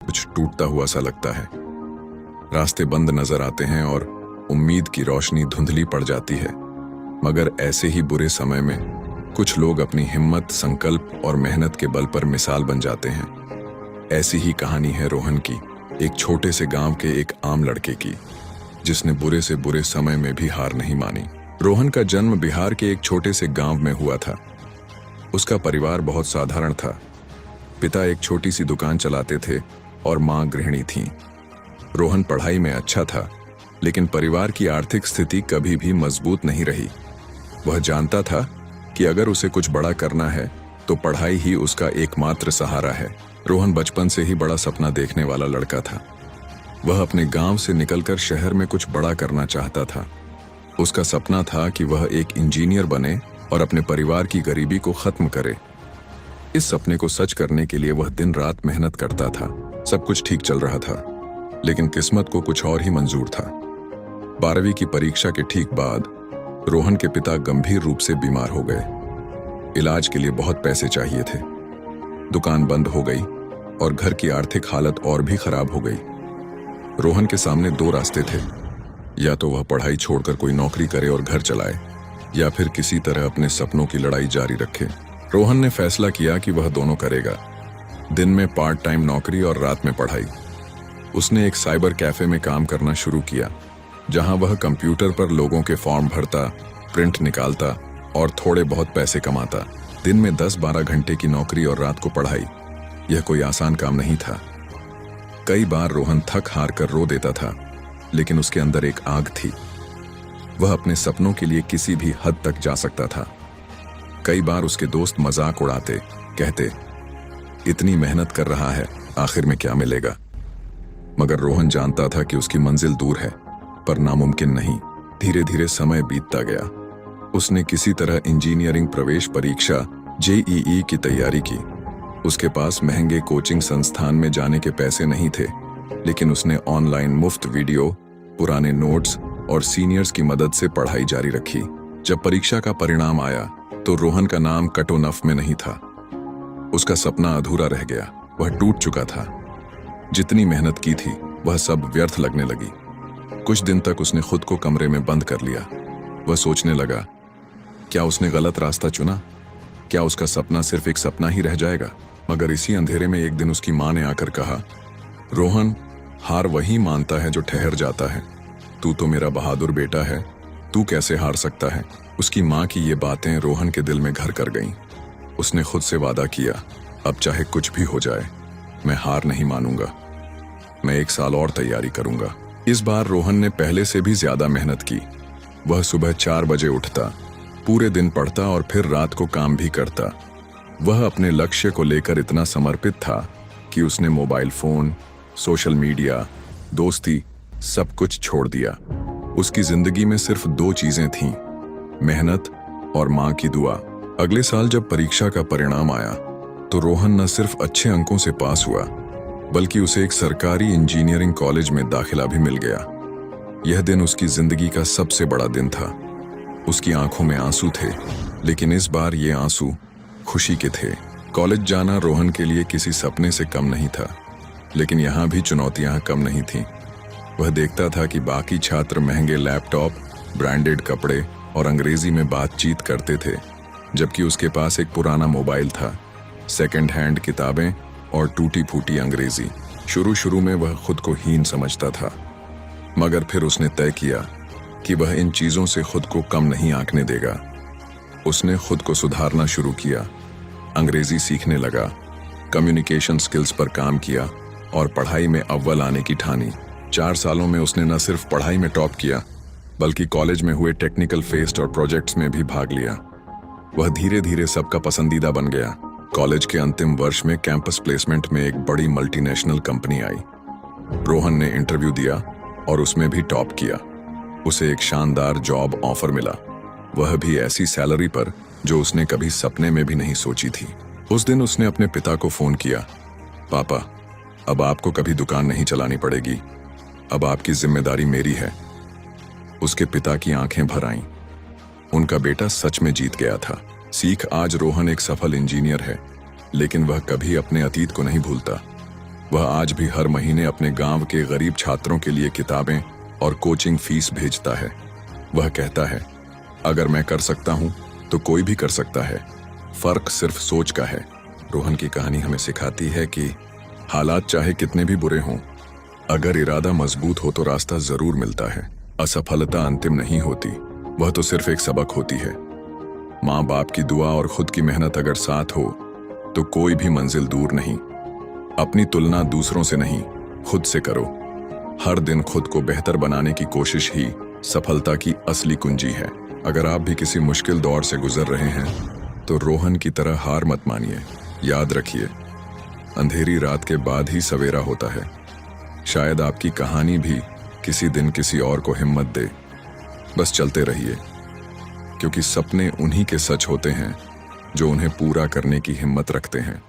कुछ टूटता हुआ सा लगता है। रास्ते बंद नजर आते हैं और उम्मीद की रोशनी धुंधली पड़ जाती है। मगर ऐसे ही बुरे समय में कुछ लोग अपनी हिम्मत, संकल्प और मेहनत के बल पर मिसाल बन जाते हैं। ऐसी ही कहानी है रोहन की, एक छोटे से गांव के एक आम लड़के की, जिसने बुरे से बुरे समय में भी हार नहीं मानी। रोहन का जन्म बिहार के एक छोटे से गांव में हुआ था। उसका परिवार बहुत साधारण था। पिता एक छोटी सी दुकान चलाते थे और मां गृहिणी थीं। रोहन पढ़ाई में अच्छा था, लेकिन परिवार की आर्थिक स्थिति कभी भी मजबूत नहीं रही। वह जानता था कि अगर उसे कुछ बड़ा करना है तो पढ़ाई ही उसका एकमात्र सहारा है। रोहन बचपन से ही बड़ा सपना देखने वाला लड़का था। वह अपने गांव से निकलकर शहर में कुछ बड़ा करना चाहता था। उसका सपना था कि वह एक इंजीनियर बने और अपने परिवार की गरीबी को खत्म करे। इस सपने को सच करने के लिए वह दिन रात मेहनत करता था। सब कुछ ठीक चल रहा था, लेकिन किस्मत को कुछ और ही मंजूर था। 12वीं की परीक्षा के ठीक बाद रोहन के पिता गंभीर रूप से बीमार हो गए। इलाज के लिए बहुत पैसे चाहिए थे। दुकान बंद हो गई और घर की आर्थिक हालत और भी खराब हो गई। रोहन के सामने दो रास्ते थे, या तो वह पढ़ाई छोड़कर कोई नौकरी करे और घर चलाए, या फिर किसी तरह अपने सपनों की लड़ाई जारी रखे। रोहन ने फैसला किया कि वह दोनों करेगा, दिन में पार्ट टाइम नौकरी और रात में पढ़ाई। उसने एक साइबर कैफे में काम करना शुरू किया, जहां वह कंप्यूटर पर लोगों के फॉर्म भरता, प्रिंट निकालता और थोड़े बहुत पैसे कमाता। दिन में 10-12 घंटे की नौकरी और रात को पढ़ाई। यह कोई आसान काम नहीं था। कई बार रोहन थक हार कर रो देता था, लेकिन उसके अंदर एक आग थी। वह अपने सपनों के लिए किसी भी हद तक जा सकता था। कई बार उसके दोस्त मजाक उड़ाते, कहते, इतनी मेहनत कर रहा है, आखिर में क्या मिलेगा। मगर रोहन जानता था कि उसकी मंजिल दूर है, पर नामुमकिन नहीं। धीरे धीरे समय बीतता गया। उसने किसी तरह इंजीनियरिंग प्रवेश परीक्षा JEE की तैयारी की। उसके पास महंगे कोचिंग संस्थान में जाने के पैसे नहीं थे, लेकिन उसने ऑनलाइन मुफ्त वीडियो, पुराने नोट्स और सीनियर्स की मदद से पढ़ाई जारी रखी। जब परीक्षा का परिणाम आया तो रोहन का नाम कटोनफ में नहीं था। उसका सपना अधूरा रह गया। वह टूट चुका था। जितनी मेहनत की थी वह सब व्यर्थ लगने लगी। कुछ दिन तक उसने खुद को कमरे में बंद कर लिया। वह सोचने लगा, क्या उसने गलत रास्ता चुना? क्या उसका सपना सिर्फ एक सपना ही रह जाएगा? मगर इसी अंधेरे में एक दिन उसकी मां ने आकर कहा, रोहन, हार वही मानता है जो ठहर जाता है। तू तो मेरा बहादुर बेटा है, तू कैसे हार सकता है? उसकी मां की ये बातें रोहन के दिल में घर कर गईं। उसने खुद से वादा किया, अब चाहे कुछ भी हो जाए, मैं हार नहीं मानूंगा। मैं 1 साल और तैयारी करूंगा। इस बार रोहन ने पहले से भी ज्यादा मेहनत की। वह सुबह 4 बजे उठता, पूरे दिन पढ़ता और फिर रात को काम भी करता। वह अपने लक्ष्य को लेकर इतना समर्पित था कि उसने मोबाइल फोन, सोशल मीडिया, दोस्ती, सब कुछ छोड़ दिया। उसकी जिंदगी में सिर्फ 2 चीजें थीं, मेहनत और मां की दुआ। अगले साल जब परीक्षा का परिणाम आया तो रोहन न सिर्फ अच्छे अंकों से पास हुआ, बल्कि उसे एक सरकारी इंजीनियरिंग कॉलेज में दाखिला भी मिल गया। यह दिन उसकी जिंदगी का सबसे बड़ा दिन था। उसकी आंखों में आंसू थे, लेकिन इस बार ये आंसू खुशी के थे। कॉलेज जाना रोहन के लिए किसी सपने से कम नहीं था, लेकिन यहाँ भी चुनौतियां कम नहीं थीं। वह देखता था कि बाकी छात्र महंगे लैपटॉप, ब्रांडेड कपड़े और अंग्रेजी में बातचीत करते थे, जबकि उसके पास एक पुराना मोबाइल था, सेकंड हैंड किताबें और टूटी फूटी अंग्रेजी। शुरू में वह खुद को हीन समझता था, मगर फिर उसने तय किया कि वह इन चीजों से खुद को कम नहीं आंकने देगा। उसने खुद को सुधारना शुरू किया, अंग्रेजी सीखने लगा, कम्युनिकेशन स्किल्स पर काम किया और पढ़ाई में अव्वल आने की ठानी। 4 सालों में उसने न सिर्फ पढ़ाई में टॉप किया, बल्कि कॉलेज में हुए टेक्निकल फेस्ट और प्रोजेक्ट्स में भी भाग लिया। वह धीरे धीरे सबका पसंदीदा बन गया। कॉलेज के अंतिम वर्ष में कैंपस प्लेसमेंट में एक बड़ी मल्टीनेशनल कंपनी आई। रोहन ने इंटरव्यू दिया और उसमें भी टॉप किया। उसे एक शानदार जॉब ऑफर मिला, वह भी ऐसी सैलरी पर जो उसने कभी सपने में भी नहीं सोची थी। उस दिन उसने अपने पिता को फोन किया, पापा, अब आपको कभी दुकान नहीं चलानी पड़ेगी, अब आपकी जिम्मेदारी मेरी है। उसके पिता की आंखें भर आईं। उनका बेटा सच में जीत गया था। सीख, आज रोहन एक सफल इंजीनियर है, लेकिन वह कभी अपने अतीत को नहीं भूलता। वह आज भी हर महीने अपने गांव के गरीब छात्रों के लिए किताबें और कोचिंग फीस भेजता है। वह कहता है, अगर मैं कर सकता हूं तो कोई भी कर सकता है, फर्क सिर्फ सोच का है। रोहन की कहानी हमें सिखाती है कि हालात चाहे कितने भी बुरे हों, अगर इरादा मजबूत हो तो रास्ता जरूर मिलता है। असफलता अंतिम नहीं होती, वह तो सिर्फ एक सबक होती है। माँ बाप की दुआ और खुद की मेहनत अगर साथ हो तो कोई भी मंजिल दूर नहीं। अपनी तुलना दूसरों से नहीं, खुद से करो। हर दिन खुद को बेहतर बनाने की कोशिश ही सफलता की असली कुंजी है। अगर आप भी किसी मुश्किल दौर से गुजर रहे हैं तो रोहन की तरह हार मत मानिए। याद रखिए, अंधेरी रात के बाद ही सवेरा होता है। शायद आपकी कहानी भी किसी दिन किसी और को हिम्मत दे। बस चलते रहिए, क्योंकि सपने उन्हीं के सच होते हैं जो उन्हें पूरा करने की हिम्मत रखते हैं।